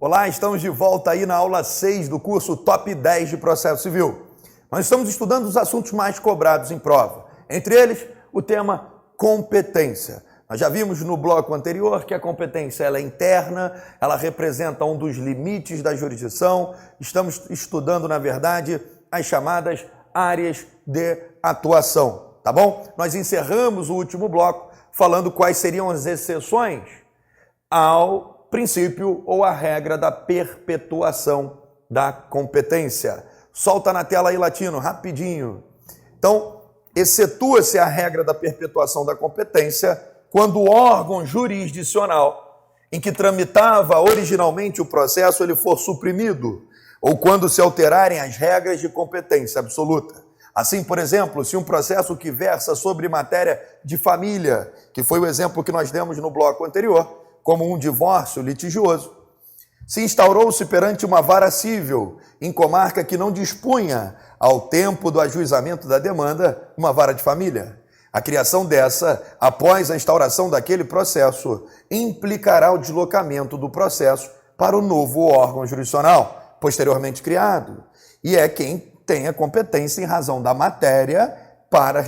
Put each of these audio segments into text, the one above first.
Olá, estamos de volta aí na aula 6 do curso Top 10 de Processo Civil. Nós estamos estudando os assuntos mais cobrados em prova. Entre eles, o tema competência. Nós já vimos no bloco anterior que a competência ela é interna, ela representa um dos limites da jurisdição. Estamos estudando, na verdade, as chamadas áreas de atuação, tá bom? Nós encerramos o último bloco falando quais seriam as exceções ao princípio ou a regra da perpetuação da competência. Solta na tela aí, Latino, rapidinho. Então, excetua-se a regra da perpetuação da competência quando o órgão jurisdicional em que tramitava originalmente o processo ele for suprimido ou quando se alterarem as regras de competência absoluta. Assim, por exemplo, se um processo que versa sobre matéria de família, que foi o exemplo que nós demos no bloco anterior, como um divórcio litigioso, se instaurou-se perante uma vara cível em comarca que não dispunha, ao tempo do ajuizamento da demanda, uma vara de família. A criação dessa, após a instauração daquele processo, implicará o deslocamento do processo para o novo órgão jurisdicional, posteriormente criado, e é quem tem a competência em razão da matéria para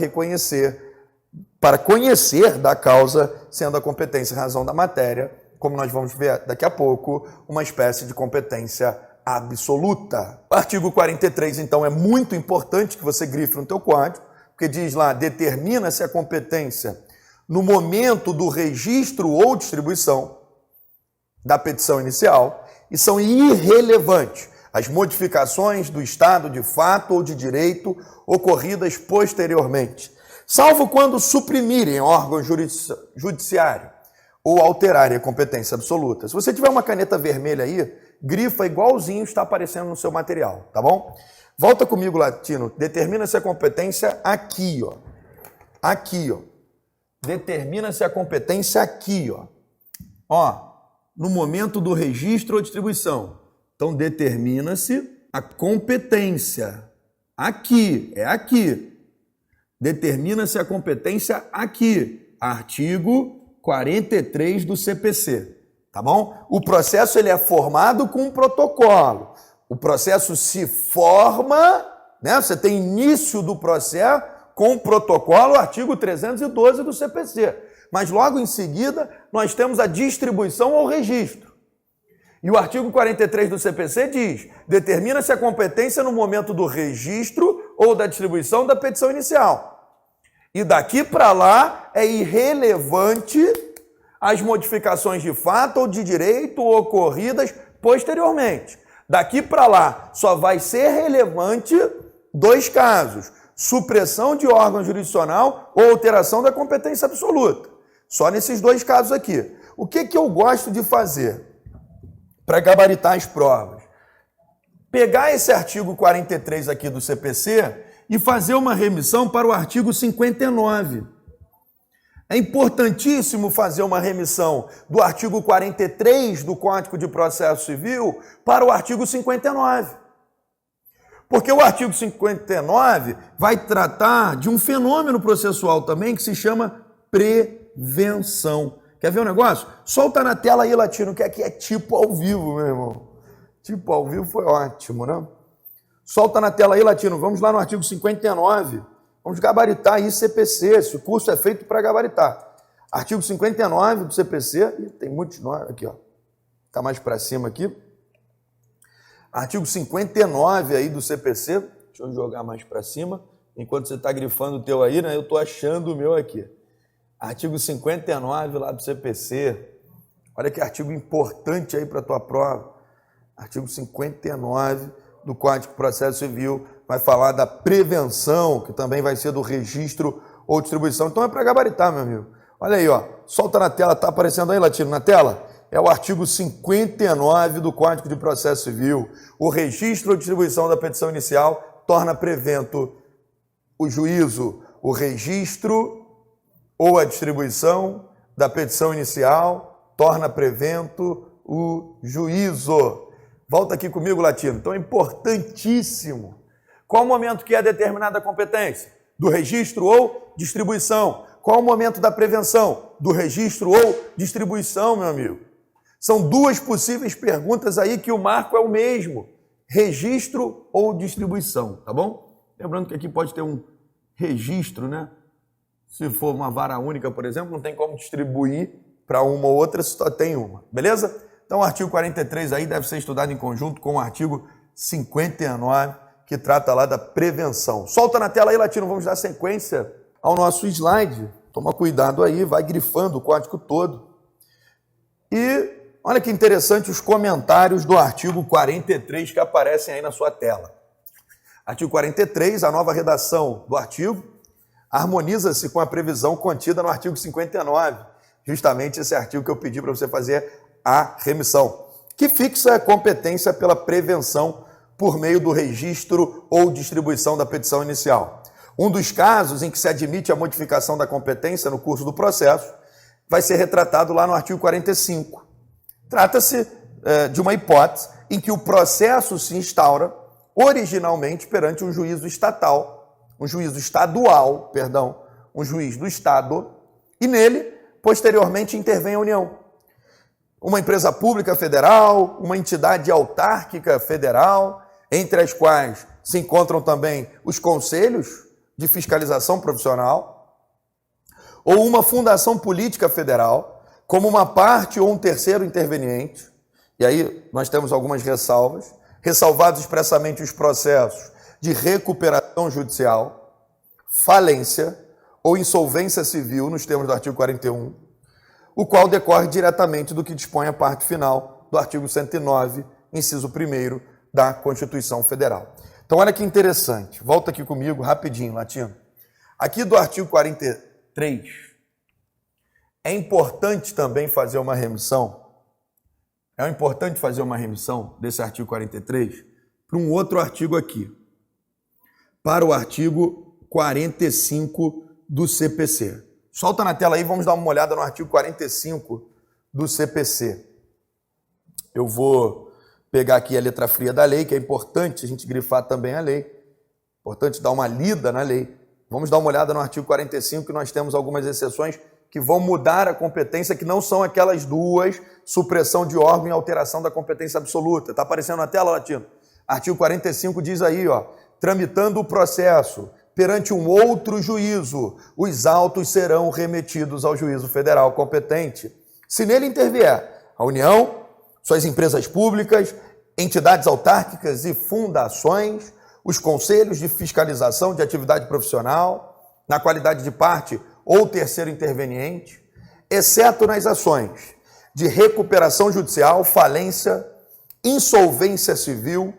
conhecer da causa, sendo a competência em razão da matéria, como nós vamos ver daqui a pouco, uma espécie de competência absoluta. O artigo 43, então, é muito importante que você grife no teu código, porque diz lá, determina-se a competência no momento do registro ou distribuição da petição inicial e são irrelevantes as modificações do estado de fato ou de direito ocorridas posteriormente, salvo quando suprimirem órgão judiciário ou alterarem a competência absoluta. Se você tiver uma caneta vermelha aí, grifa igualzinho está aparecendo no seu material, tá bom? Volta comigo, Latino. Determina-se a competência aqui, ó. Aqui, ó. Determina-se a competência aqui, ó. Ó, no momento do registro ou distribuição. Então, determina-se a competência. Aqui, é aqui. Determina-se a competência aqui. Artigo 43 do CPC, tá bom? O processo ele é formado com um protocolo. O processo se forma, né? Você tem início do processo com o protocolo, artigo 312 do CPC. Mas logo em seguida, nós temos a distribuição ou registro. E o artigo 43 do CPC diz, determina-se a competência no momento do registro ou da distribuição da petição inicial. E daqui para lá é irrelevante as modificações de fato ou de direito ocorridas posteriormente. Daqui para lá só vai ser relevante dois casos, supressão de órgão jurisdicional ou alteração da competência absoluta. Só nesses dois casos aqui. O que eu gosto de fazer para gabaritar as provas? Pegar esse artigo 43 aqui do CPC e fazer uma remissão para o artigo 59. É importantíssimo fazer uma remissão do artigo 43 do Código de Processo Civil para o artigo 59. Porque o artigo 59 vai tratar de um fenômeno processual também que se chama prevenção. Quer ver um negócio? Solta na tela aí, Latino, que aqui é tipo ao vivo, meu irmão. Tipo ao vivo foi ótimo, né? Solta na tela aí, Latino. Vamos lá no artigo 59. Vamos gabaritar aí CPC. Esse curso é feito para gabaritar. Artigo 59 do CPC. Ih, tem muitos nomes aqui, ó. Tá mais para cima aqui. Artigo 59 aí do CPC. Deixa eu jogar mais para cima. Enquanto você está grifando o teu aí, né? Eu estou achando o meu aqui. Artigo 59 lá do CPC. Olha que artigo importante aí para a tua prova. Artigo 59 do Código de Processo Civil vai falar da prevenção, que também vai ser do registro ou distribuição. Então é para gabaritar, meu amigo. Olha aí, ó. Solta na tela. Tá aparecendo aí, Latino, na tela? É o artigo 59 do Código de Processo Civil. O registro ou distribuição da petição inicial torna prevento o juízo. O registro ou a distribuição da petição inicial torna prevento o juízo. Volta aqui comigo, Latino. Então é importantíssimo. Qual o momento que é determinada a competência? Do registro ou distribuição. Qual o momento da prevenção? Do registro ou distribuição, meu amigo. São duas possíveis perguntas aí que o marco é o mesmo. Registro ou distribuição, tá bom? Lembrando que aqui pode ter um registro, né? Se for uma vara única, por exemplo, não tem como distribuir para uma ou outra, só tem uma, beleza? Então o artigo 43 aí deve ser estudado em conjunto com o artigo 59, que trata lá da prevenção. Solta na tela aí, Latino, vamos dar sequência ao nosso slide. Toma cuidado aí, vai grifando o código todo. E olha que interessante os comentários do artigo 43 que aparecem aí na sua tela. Artigo 43, a nova redação do artigo, harmoniza-se com a previsão contida no artigo 59, justamente esse artigo que eu pedi para você fazer a remissão, que fixa a competência pela prevenção por meio do registro ou distribuição da petição inicial. Um dos casos em que se admite a modificação da competência no curso do processo vai ser retratado lá no artigo 45. Trata-se de uma hipótese em que o processo se instaura originalmente perante um juízo estadual, um juiz do Estado, e nele, posteriormente, intervém a União. Uma empresa pública federal, uma entidade autárquica federal, entre as quais se encontram também os conselhos de fiscalização profissional, ou uma fundação política federal, como uma parte ou um terceiro interveniente, e aí nós temos algumas ressalvas, ressalvados expressamente os processos de recuperação judicial, falência ou insolvência civil, nos termos do artigo 41, o qual decorre diretamente do que dispõe a parte final do artigo 109, inciso 1º da Constituição Federal. Então, olha que interessante. Volta aqui comigo rapidinho, Latino. Aqui do artigo 43, é importante também fazer uma remissão. É importante fazer uma remissão desse artigo 43 para um outro artigo aqui, para o artigo 45 do CPC. Solta na tela aí, vamos dar uma olhada no artigo 45 do CPC. Eu vou pegar aqui a letra fria da lei, que é importante a gente grifar também a lei. Importante dar uma lida na lei. Vamos dar uma olhada no artigo 45, que nós temos algumas exceções que vão mudar a competência, que não são aquelas duas, supressão de órgão e alteração da competência absoluta. Está aparecendo na tela, Latino? Artigo 45 diz aí, ó, tramitando o processo perante um outro juízo, os autos serão remetidos ao juízo federal competente. Se nele intervier a União, suas empresas públicas, entidades autárquicas e fundações, os conselhos de fiscalização de atividade profissional, na qualidade de parte ou terceiro interveniente, exceto nas ações de recuperação judicial, falência, insolvência civil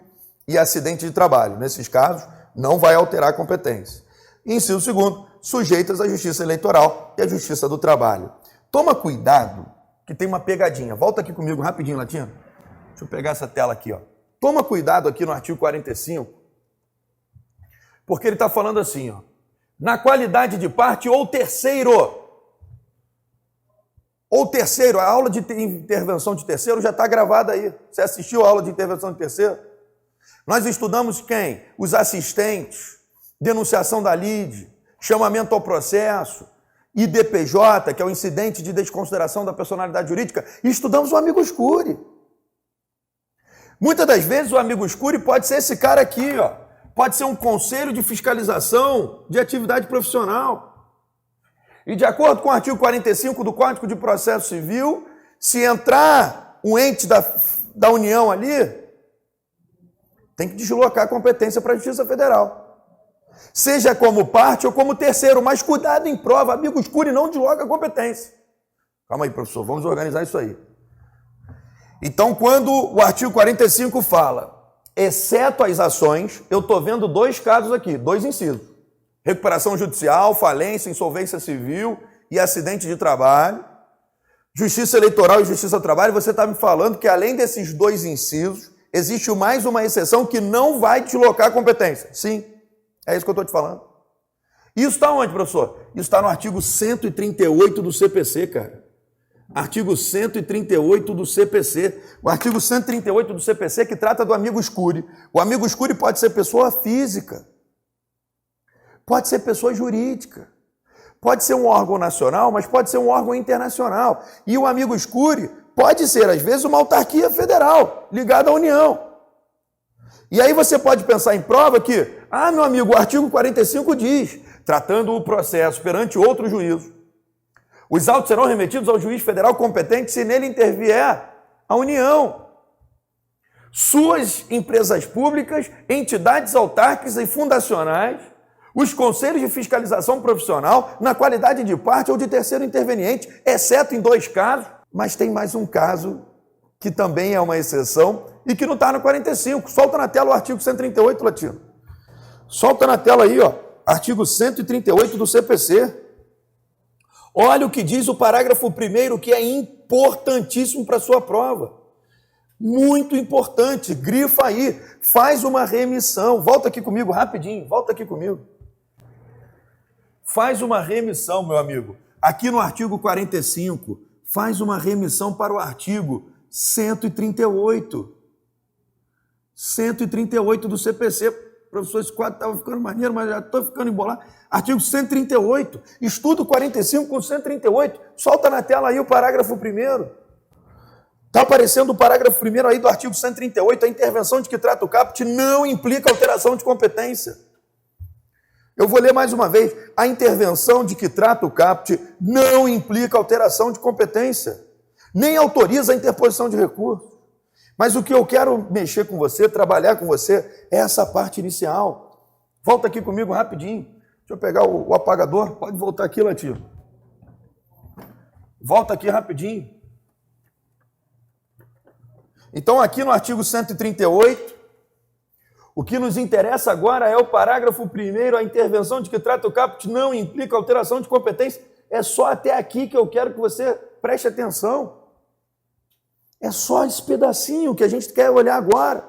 e acidente de trabalho. Nesses casos, não vai alterar a competência. Inciso 2º, sujeitas à Justiça Eleitoral e à Justiça do Trabalho. Toma cuidado, que tem uma pegadinha. Volta aqui comigo rapidinho, Latino. Deixa eu pegar essa tela aqui, ó. Toma cuidado aqui no artigo 45, porque ele está falando assim, ó, na qualidade de parte ou terceiro. Ou terceiro, a aula de intervenção de terceiro já está gravada aí. Você assistiu a aula de intervenção de terceiro? Nós estudamos quem? Os assistentes, denunciação da lide, chamamento ao processo, IDPJ, que é o incidente de desconsideração da personalidade jurídica, e estudamos o amicus curiae. Muitas das vezes o amicus curiae pode ser esse cara aqui, ó. Pode ser um conselho de fiscalização de atividade profissional. E de acordo com o artigo 45 do Código de Processo Civil, se entrar um ente da União ali, tem que deslocar a competência para a Justiça Federal. Seja como parte ou como terceiro, mas cuidado em prova, amicus curiae não desloca a competência. Calma aí, professor, vamos organizar isso aí. Então, quando o artigo 45 fala, exceto as ações, eu estou vendo dois casos aqui, dois incisos. Recuperação judicial, falência, insolvência civil e acidente de trabalho. Justiça eleitoral e justiça do trabalho, você está me falando que além desses dois incisos, existe mais uma exceção que não vai deslocar a competência. Sim, é isso que eu estou te falando. Isso está onde, professor? Isso está no artigo 138 do CPC, cara. Artigo 138 do CPC. O artigo 138 do CPC que trata do amicus curiae. O amicus curiae pode ser pessoa física, pode ser pessoa jurídica, pode ser um órgão nacional, mas pode ser um órgão internacional. E o amicus curiae pode ser, às vezes, uma autarquia federal ligada à União. E aí você pode pensar em prova que, meu amigo, o artigo 45 diz, tratando o processo perante outro juízo, os autos serão remetidos ao juiz federal competente se nele intervier a União, suas empresas públicas, entidades autárquicas e fundacionais, os conselhos de fiscalização profissional, na qualidade de parte ou de terceiro interveniente, exceto em 2 casos, mas tem mais um caso que também é uma exceção e que não está no 45. Solta na tela o artigo 138, Latino. Solta na tela aí, ó, artigo 138 do CPC. Olha o que diz o parágrafo 1º, que é importantíssimo para a sua prova. Muito importante, grifa aí, faz uma remissão. Volta aqui comigo rapidinho, volta aqui comigo. Faz uma remissão, meu amigo. Aqui no artigo 45, faz uma remissão para o artigo 138. 138 do CPC. Professor, esse quadro estava ficando maneiro, mas já estou ficando embolado. Artigo 138. Estudo 45 com 138. Solta na tela aí o parágrafo 1º. Está aparecendo o parágrafo 1º aí do artigo 138. A intervenção de que trata o caput não implica alteração de competência. Eu vou ler mais uma vez. A intervenção de que trata o caput não implica alteração de competência, nem autoriza a interposição de recurso. Mas o que eu quero mexer com você, trabalhar com você, é essa parte inicial. Volta aqui comigo rapidinho. Deixa eu pegar o apagador. Pode voltar aqui, Latino. Volta aqui rapidinho. Então, aqui no artigo 138, o que nos interessa agora é o parágrafo 1º, a intervenção de que trata o caput não implica alteração de competência. É só até aqui que eu quero que você preste atenção. É só esse pedacinho que a gente quer olhar agora.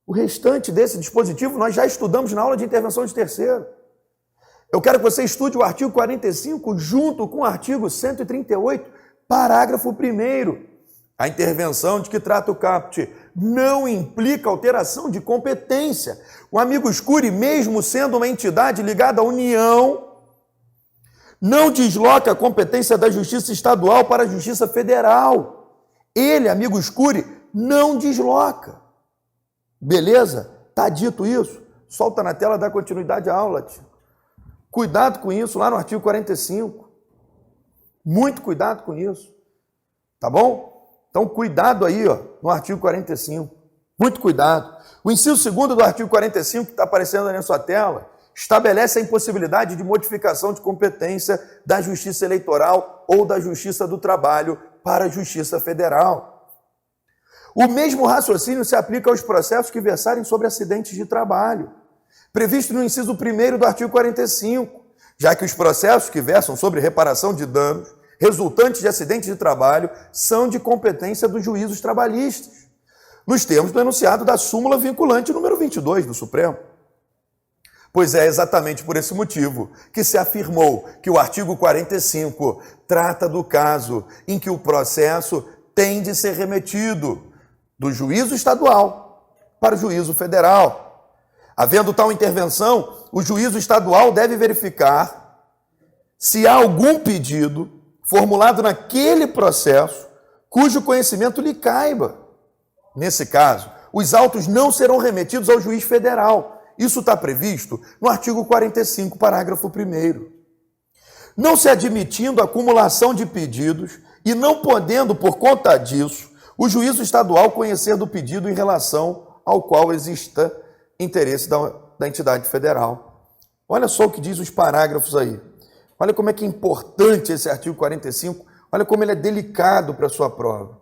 O restante desse dispositivo nós já estudamos na aula de intervenção de terceiro. Eu quero que você estude o artigo 45 junto com o artigo 138, parágrafo 1º. A intervenção de que trata o caput não implica alteração de competência. O amigo Scuri, mesmo sendo uma entidade ligada à União, não desloca a competência da Justiça Estadual para a Justiça Federal. Ele, amigo Scuri, não desloca. Beleza? Está dito isso? Solta na tela, dá continuidade à aula. Tio. Cuidado com isso lá no artigo 45. Muito cuidado com isso. Tá bom? Então, cuidado aí, ó, no artigo 45. Muito cuidado. O inciso 2º do artigo 45, que está aparecendo aí na sua tela, estabelece a impossibilidade de modificação de competência da Justiça Eleitoral ou da Justiça do Trabalho para a Justiça Federal. O mesmo raciocínio se aplica aos processos que versarem sobre acidentes de trabalho, previsto no inciso 1º do artigo 45, já que os processos que versam sobre reparação de danos resultantes de acidentes de trabalho são de competência dos juízos trabalhistas, nos termos do enunciado da súmula vinculante número 22 do Supremo. Pois é exatamente por esse motivo que se afirmou que o artigo 45 trata do caso em que o processo tem de ser remetido do juízo estadual para o juízo federal. Havendo tal intervenção, o juízo estadual deve verificar se há algum pedido formulado naquele processo cujo conhecimento lhe caiba. Nesse caso, os autos não serão remetidos ao juiz federal. Isso está previsto no artigo 45, parágrafo 1º. Não se admitindo a acumulação de pedidos e não podendo, por conta disso, o juízo estadual conhecer do pedido em relação ao qual exista interesse da entidade federal. Olha só o que diz os parágrafos aí. Olha como é que é importante esse artigo 45, olha como ele é delicado para a sua prova.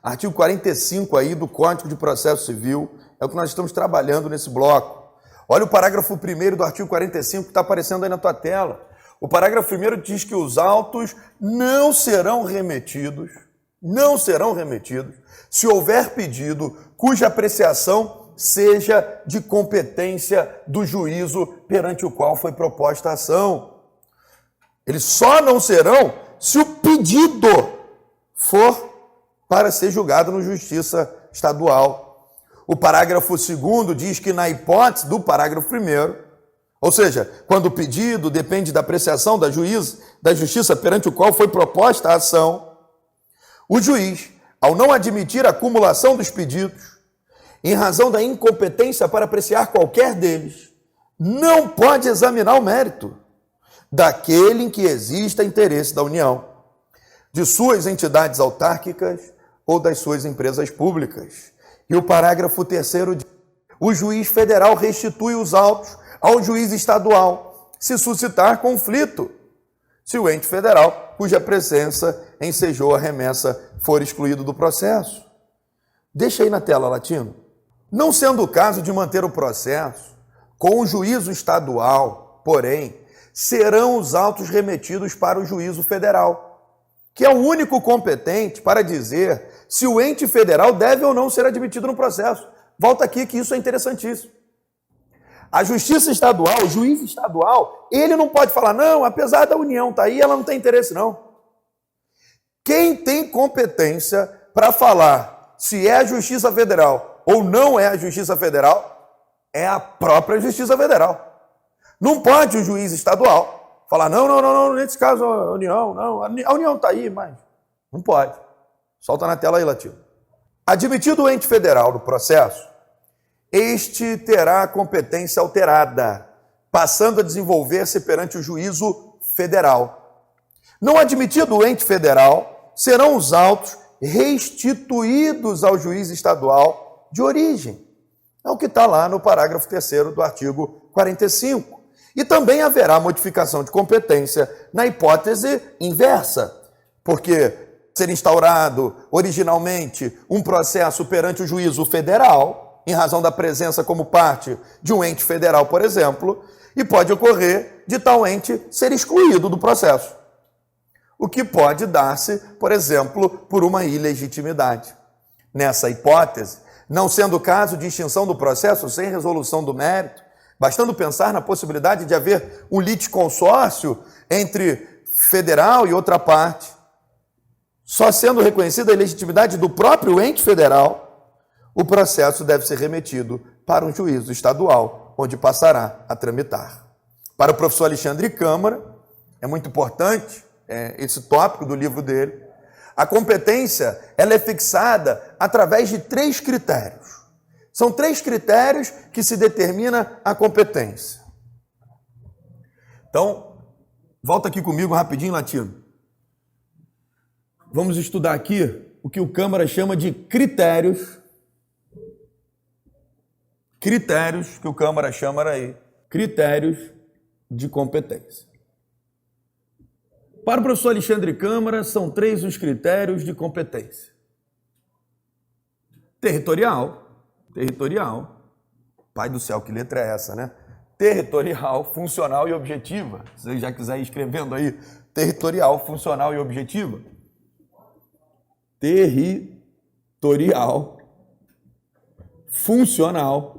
Artigo 45 aí do Código de Processo Civil é o que nós estamos trabalhando nesse bloco. Olha o parágrafo 1º do artigo 45 que está aparecendo aí na tua tela. O parágrafo 1º diz que os autos não serão remetidos se houver pedido cuja apreciação seja de competência do juízo perante o qual foi proposta a ação. Eles só não serão se o pedido for para ser julgado no Justiça Estadual. O parágrafo 2º diz que, na hipótese do parágrafo 1º, Ou seja, quando o pedido depende da apreciação da justiça perante o qual foi proposta a ação, o juiz, ao não admitir a acumulação dos pedidos, em razão da incompetência para apreciar qualquer deles, não pode examinar o mérito daquele em que exista interesse da União, de suas entidades autárquicas ou das suas empresas públicas. E o parágrafo 3º diz: o juiz federal restitui os autos ao juiz estadual, se suscitar conflito, se o ente federal, cuja presença ensejou a remessa, for excluído do processo. Deixa aí na tela, Latino. Não sendo o caso de manter o processo com o juízo estadual, porém, serão os autos remetidos para o juízo federal, que é o único competente para dizer se o ente federal deve ou não ser admitido no processo. Volta aqui que isso é interessantíssimo. A justiça estadual, o juiz estadual, ele não pode falar, não, apesar da União estar aí, ela não tem interesse, não. Quem tem competência para falar se é a Justiça Federal ou não é a Justiça Federal é a própria Justiça Federal. Não pode o juiz estadual falar, não, nesse caso a União, não, a União está aí, mas não pode. Solta na tela aí, Latino. Admitido o ente federal no processo, este terá a competência alterada, passando a desenvolver-se perante o juízo federal. Não admitido o ente federal, serão os autos restituídos ao juiz estadual de origem. É o que está lá no parágrafo 3º do artigo 45. E também haverá modificação de competência na hipótese inversa, porque ser instaurado originalmente um processo perante o juízo federal, em razão da presença como parte de um ente federal, por exemplo, e pode ocorrer de tal ente ser excluído do processo. O que pode dar-se, por exemplo, por uma ilegitimidade. Nessa hipótese, não sendo o caso de extinção do processo sem resolução do mérito, bastando pensar na possibilidade de haver um litisconsórcio entre federal e outra parte, só sendo reconhecida a ilegitimidade do próprio ente federal, o processo deve ser remetido para um juízo estadual, onde passará a tramitar. Para o professor Alexandre Câmara, é muito importante esse tópico do livro dele, a competência ela é fixada através de 3 critérios. São 3 critérios que se determina a competência. Então, volta aqui comigo rapidinho, Latino. Vamos estudar aqui o que o Câmara chama de critérios que o Câmara chama aí, critérios de competência. Para o professor Alexandre Câmara, são 3 os critérios de competência. Territorial, pai do céu, que letra é essa, né? Territorial, funcional e objetiva. Se você já quiser ir escrevendo aí, territorial, funcional e objetiva. Territorial, funcional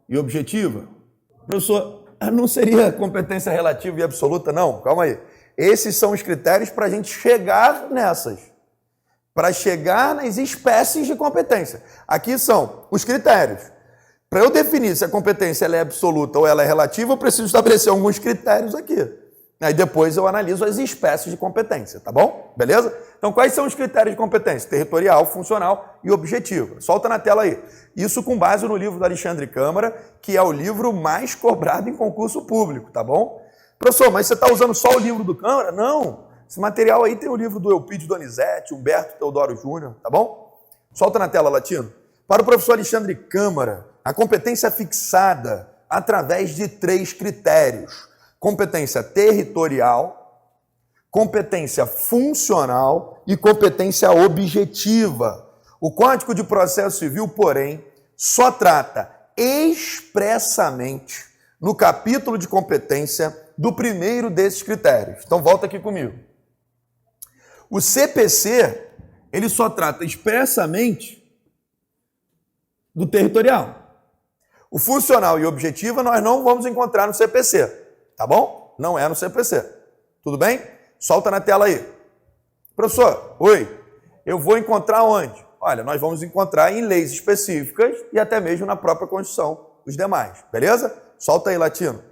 e objetiva. Professor, não seria competência relativa e absoluta, não? Calma aí. Esses são os critérios para a gente chegar nessas. Para chegar nas espécies de competência. Aqui são os critérios. Para eu definir se a competência ela é absoluta ou ela é relativa, eu preciso estabelecer alguns critérios aqui. Aí depois eu analiso as espécies de competência, tá bom? Beleza? Então, quais são os critérios de competência? Territorial, funcional e objetiva. Solta na tela aí. Isso com base no livro do Alexandre Câmara, que é o livro mais cobrado em concurso público, tá bom? Professor, mas você está usando só o livro do Câmara? Não. Esse material aí tem o livro do Eupídio Donizete, Humberto Teodoro Júnior, tá bom? Solta na tela, Latino. Para o professor Alexandre Câmara, a competência é fixada através de 3 critérios. Competência territorial, competência funcional e competência objetiva. O Código de Processo Civil, porém, só trata expressamente no capítulo de competência do primeiro desses critérios. Então, volta aqui comigo. O CPC, ele só trata expressamente do territorial. O funcional e objetiva nós não vamos encontrar no CPC. Tá bom? Não é no CPC. Tudo bem? Solta na tela aí. Professor, oi, eu vou encontrar onde? Olha, nós vamos encontrar em leis específicas e até mesmo na própria Constituição. os demais, beleza? Solta aí, Latino.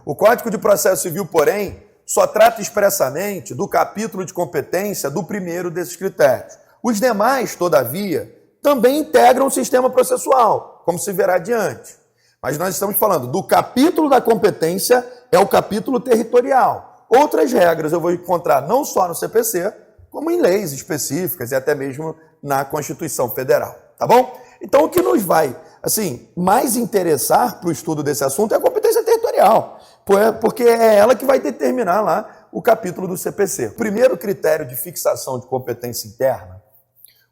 O Código de Processo Civil, porém, só trata expressamente do capítulo de competência do primeiro desses critérios. Os demais, todavia, também integram o sistema processual, como se verá adiante. Mas nós estamos falando do capítulo da competência, é o capítulo territorial. Outras regras eu vou encontrar não só no CPC, como em leis específicas e até mesmo na Constituição Federal, tá bom? Então, o que nos vai, mais interessar para o estudo desse assunto é a competência territorial, porque é ela que vai determinar lá o capítulo do CPC. O primeiro critério de fixação de competência interna,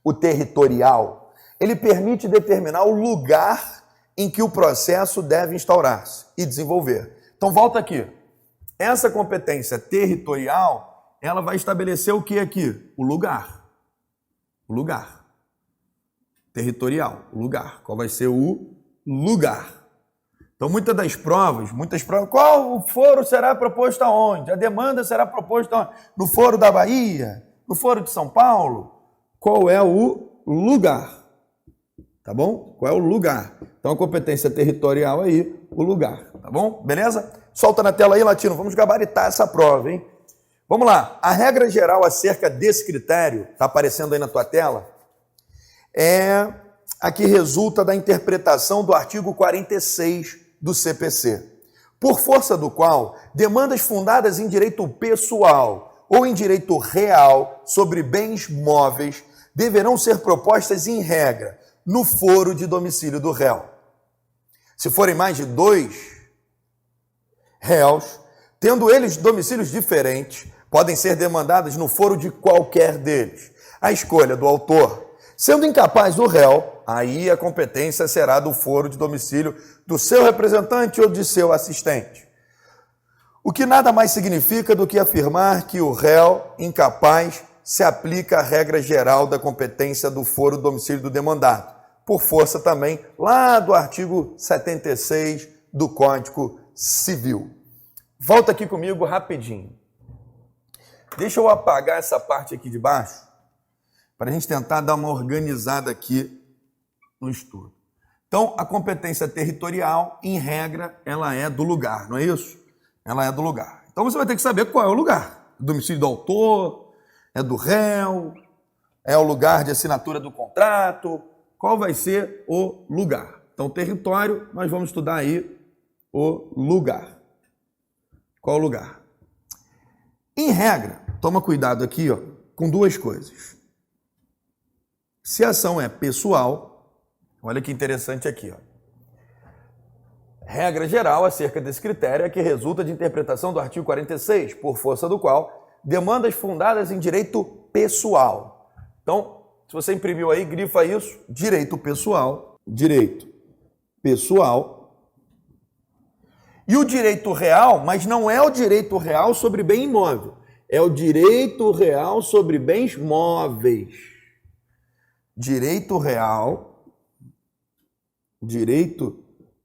o territorial, ele permite determinar o lugar em que o processo deve instaurar-se e desenvolver. Então, volta aqui. Essa competência territorial, ela vai estabelecer o que aqui? O lugar. O lugar. Territorial, o lugar. Qual vai ser o lugar? Então, muitas provas, qual o foro será proposto aonde? A demanda será proposta aonde? No foro da Bahia? No foro de São Paulo? Qual é o lugar? Tá bom? Qual é o lugar? Então, a competência territorial aí, o lugar. Tá bom? Beleza? Solta na tela aí, Latino. Vamos gabaritar essa prova, hein? Vamos lá. A regra geral acerca desse critério, tá aparecendo aí na tua tela, é a que resulta da interpretação do artigo 46 do CPC, por força do qual demandas fundadas em direito pessoal ou em direito real sobre bens móveis deverão ser propostas em regra no foro de domicílio do réu. Se forem mais de 2 réus, tendo eles domicílios diferentes, podem ser demandadas no foro de qualquer deles. A escolha do autor, sendo incapaz do réu, aí a competência será do foro de domicílio do seu representante ou de seu assistente. O que nada mais significa do que afirmar que o réu incapaz se aplica à regra geral da competência do foro do domicílio do demandado, por força também lá do artigo 76 do Código Civil. Volta aqui comigo rapidinho. Deixa eu apagar essa parte aqui de baixo, para a gente tentar dar uma organizada aqui no estudo. Então, a competência territorial, em regra, ela é do lugar, não é isso? Ela é do lugar. Então, você vai ter que saber qual é o lugar. O domicílio do autor, é do réu, é o lugar de assinatura do contrato, qual vai ser o lugar. Então, território, nós vamos estudar aí o lugar. Qual o lugar? Em regra, toma cuidado aqui, ó, com duas coisas. Se a ação é pessoal, olha que interessante aqui, ó. Regra geral acerca desse critério é que resulta de interpretação do artigo 46, por força do qual demandas fundadas em direito pessoal. Então, se você imprimiu aí, grifa isso, direito pessoal. E o direito real, mas não é o direito real sobre bem imóvel, é o direito real sobre bens móveis. Direito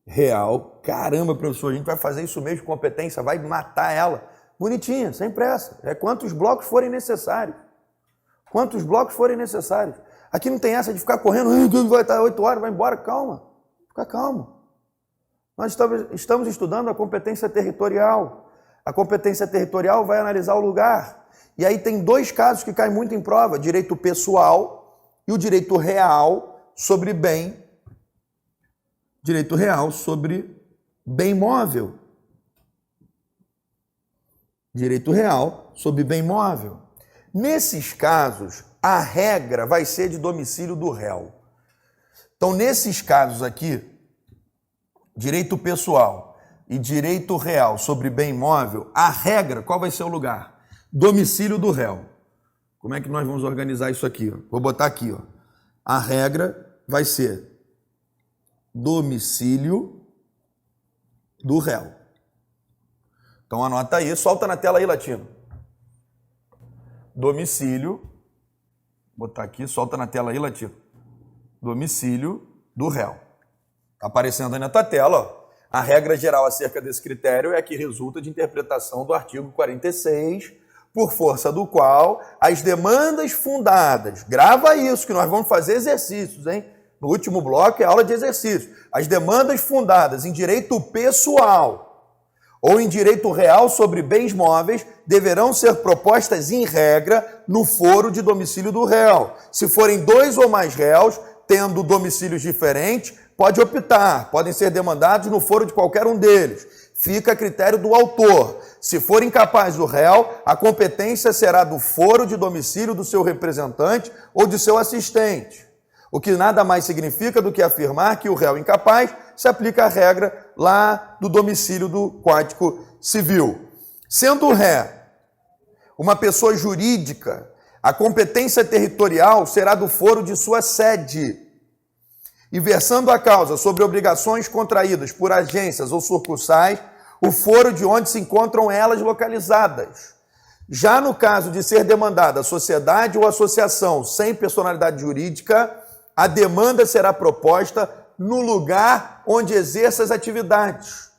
real, caramba, professor, a gente vai fazer isso mesmo, competência, vai matar ela. Bonitinha, sem pressa, é quantos blocos forem necessários. Quantos blocos forem necessários. Aqui não tem essa de ficar correndo, vai estar 8 horas, vai embora, calma, fica calmo. Nós estamos estudando a competência territorial. A competência territorial vai analisar o lugar. E aí tem 2 casos que caem muito em prova, direito pessoal e o direito real sobre bem. Direito real sobre bem móvel. Direito real sobre bem móvel. Nesses casos, a regra vai ser de domicílio do réu. Então, nesses casos aqui, direito pessoal e direito real sobre bem móvel, a regra, qual vai ser o lugar? Domicílio do réu. Como é que nós vamos organizar isso aqui? Vou botar aqui, ó. A regra vai ser domicílio do réu. Então anota aí, solta na tela aí, Latino. Domicílio, vou botar aqui, solta na tela aí, Latino. Domicílio do réu. Está aparecendo aí na tua tela, ó. A regra geral acerca desse critério é a que resulta de interpretação do artigo 46, por força do qual as demandas fundadas, grava isso que nós vamos fazer exercícios, hein? no último bloco, é aula de exercício. As demandas fundadas em direito pessoal ou em direito real sobre bens móveis deverão ser propostas em regra no foro de domicílio do réu. Se forem 2 ou mais réus, tendo domicílios diferentes, pode optar, podem ser demandados no foro de qualquer um deles. Fica a critério do autor. Se for incapaz do réu, a competência será do foro de domicílio do seu representante ou de seu assistente. O que nada mais significa do que afirmar que o réu incapaz se aplica a regra lá do domicílio do Código Civil. Sendo o ré uma pessoa jurídica, a competência territorial será do foro de sua sede. E versando a causa sobre obrigações contraídas por agências ou sucursais, o foro de onde se encontram elas localizadas. Já no caso de ser demandada sociedade ou associação sem personalidade jurídica, a demanda será proposta no lugar onde exerça as atividades.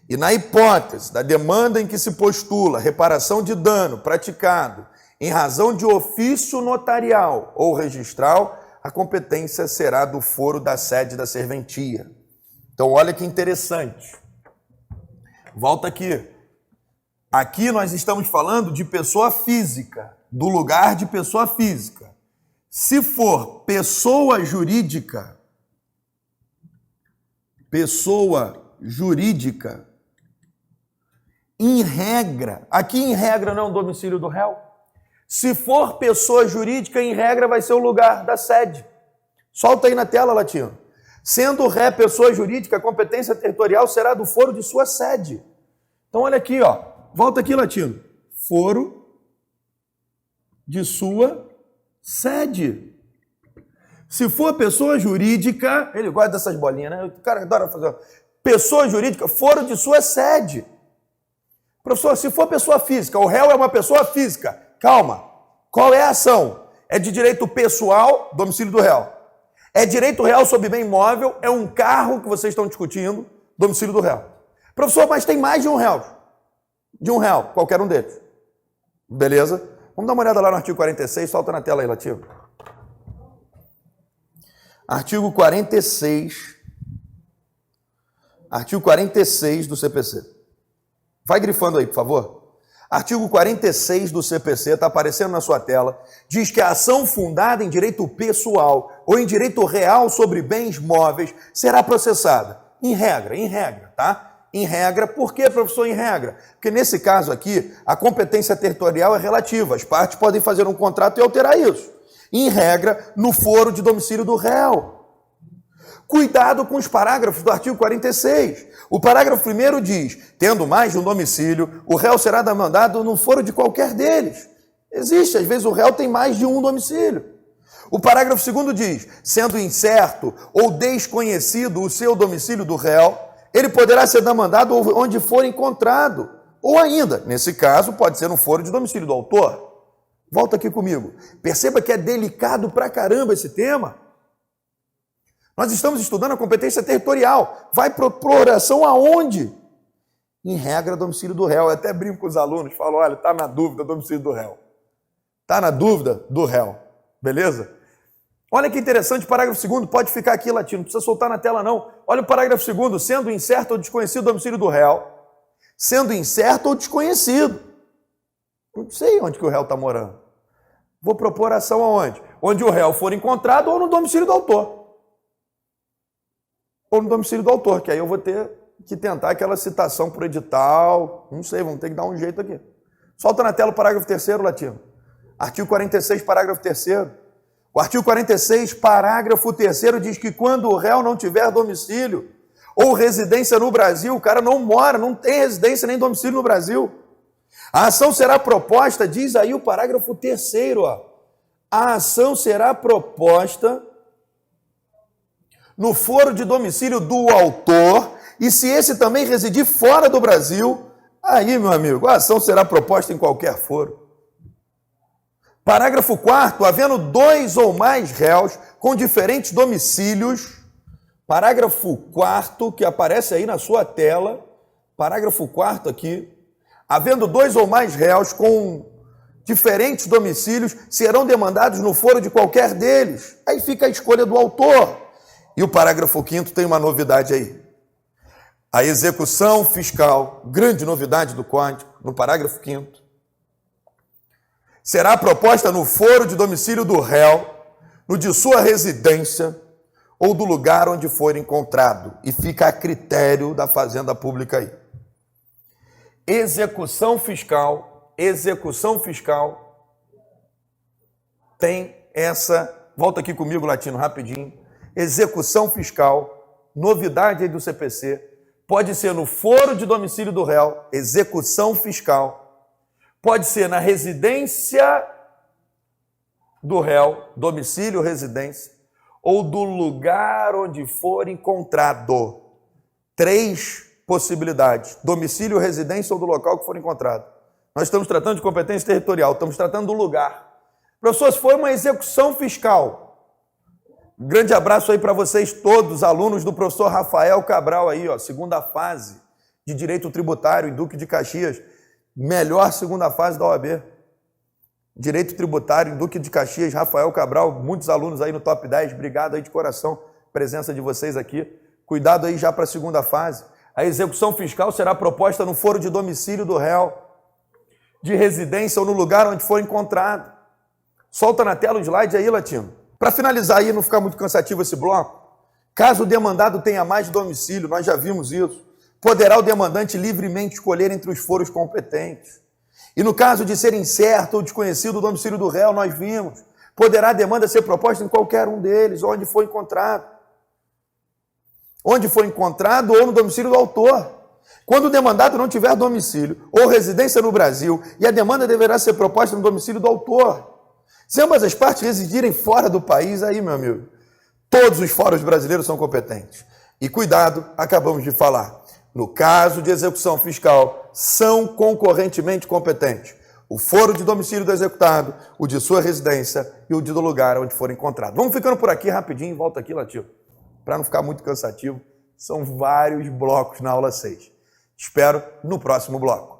E na hipótese da demanda em que se postula reparação de dano praticado em razão de ofício notarial ou registral, a competência será do foro da sede da serventia. Então, olha que interessante. Volta aqui. Aqui nós estamos falando de pessoa física, do lugar de pessoa física. Se for pessoa jurídica, em regra, aqui em regra não é o domicílio do réu. Se for pessoa jurídica, em regra vai ser o lugar da sede. Solta aí na tela, Latino. Sendo ré pessoa jurídica, a competência territorial será do foro de sua sede. Então olha aqui, ó. Volta aqui, Latino. Foro de sua sede. Se for pessoa jurídica, ele gosta dessas bolinhas, né? O cara adora fazer. Pessoa jurídica, foro de sua sede. Professor, se for pessoa física, o réu é uma pessoa física. Calma. Qual é a ação? É de direito pessoal, domicílio do réu. É direito real sobre bem imóvel, é um carro que vocês estão discutindo, domicílio do réu. Professor, mas tem mais de um réu. De um réu, qualquer um deles. Beleza? Vamos dar uma olhada lá no artigo 46, solta na tela aí, Lativo. Artigo 46. Artigo 46 do CPC. Vai grifando aí, por favor. Artigo 46 do CPC, está aparecendo na sua tela, diz que a ação fundada em direito pessoal ou em direito real sobre bens móveis será processada. Em regra, tá? Em regra, por que, professor, em regra? Porque nesse caso aqui, a competência territorial é relativa, as partes podem fazer um contrato e alterar isso. Em regra, no foro de domicílio do réu. Cuidado com os parágrafos do artigo 46. O parágrafo 1º diz, tendo mais de um domicílio, o réu será demandado no foro de qualquer deles. Existe, às vezes o réu tem mais de um domicílio. O parágrafo 2º diz, sendo incerto ou desconhecido o seu domicílio do réu, ele poderá ser demandado onde for encontrado. Ou ainda, nesse caso, pode ser no foro de domicílio do autor. Volta aqui comigo. Perceba que é delicado pra caramba esse tema. Nós estamos estudando a competência territorial. Vai procuração aonde? Em regra, domicílio do réu. Eu até brinco com os alunos, falo, olha, está na dúvida, domicílio do réu. Está na dúvida do réu. Beleza? Olha que interessante, parágrafo 2º, pode ficar aqui, Latino, não precisa soltar na tela não. Olha o parágrafo 2º, sendo incerto ou desconhecido o domicílio do réu. Sendo incerto ou desconhecido. Não sei onde que o réu está morando. Vou propor ação aonde? Onde o réu for encontrado ou no domicílio do autor. Ou no domicílio do autor, que aí eu vou ter que tentar aquela citação por edital, não sei, vamos ter que dar um jeito aqui. Solta na tela o parágrafo 3º, Latino. Artigo 46, parágrafo 3º. O artigo 46, parágrafo 3º diz que quando o réu não tiver domicílio ou residência no Brasil, o cara não mora, não tem residência nem domicílio no Brasil. A ação será proposta, diz aí o parágrafo 3º, ó. A ação será proposta no foro de domicílio do autor, e se esse também residir fora do Brasil, aí, meu amigo, a ação será proposta em qualquer foro. Parágrafo 4º, havendo 2 ou mais réus com diferentes domicílios, parágrafo 4º, que aparece aí na sua tela, parágrafo 4º aqui, havendo 2 ou mais réus com diferentes domicílios, serão demandados no foro de qualquer deles. Aí fica a escolha do autor. E o parágrafo 5º tem uma novidade aí. A execução fiscal, grande novidade do Código, no parágrafo 5º, será proposta no foro de domicílio do réu, no de sua residência ou do lugar onde for encontrado, e fica a critério da Fazenda Pública aí. Execução fiscal tem essa, volta aqui comigo, Latino, rapidinho. Execução fiscal, novidade aí do CPC, pode ser no foro de domicílio do réu, execução fiscal, pode ser na residência do réu, domicílio, residência, ou do lugar onde for encontrado. 3 possibilidades: domicílio, residência ou do local que for encontrado. Nós estamos tratando de competência territorial, estamos tratando do lugar. Professor, se for uma execução fiscal, um grande abraço aí para vocês todos, alunos do professor Rafael Cabral aí, ó, segunda fase de Direito Tributário em Duque de Caxias, melhor segunda fase da OAB. Direito Tributário em Duque de Caxias, Rafael Cabral, muitos alunos aí no top 10, obrigado aí de coração, presença de vocês aqui. Cuidado aí já para a segunda fase. A execução fiscal será proposta no foro de domicílio do réu, de residência ou no lugar onde for encontrado. Solta na tela o slide aí, Latino. Para finalizar aí, não ficar muito cansativo esse bloco, caso o demandado tenha mais de domicílio, nós já vimos isso, poderá o demandante livremente escolher entre os foros competentes. E no caso de ser incerto ou desconhecido o domicílio do réu, nós vimos, poderá a demanda ser proposta em qualquer um deles, onde for encontrado. Onde for encontrado ou no domicílio do autor. Quando o demandado não tiver domicílio ou residência no Brasil, e a demanda deverá ser proposta no domicílio do autor. Se ambas as partes residirem fora do país, aí, meu amigo, todos os fóruns brasileiros são competentes. E cuidado, acabamos de falar, no caso de execução fiscal, são concorrentemente competentes o foro de domicílio do executado, o de sua residência e o do lugar onde for encontrado. Vamos ficando por aqui rapidinho, volta aqui, Latino, para não ficar muito cansativo. São vários blocos na aula 6. Espero no próximo bloco.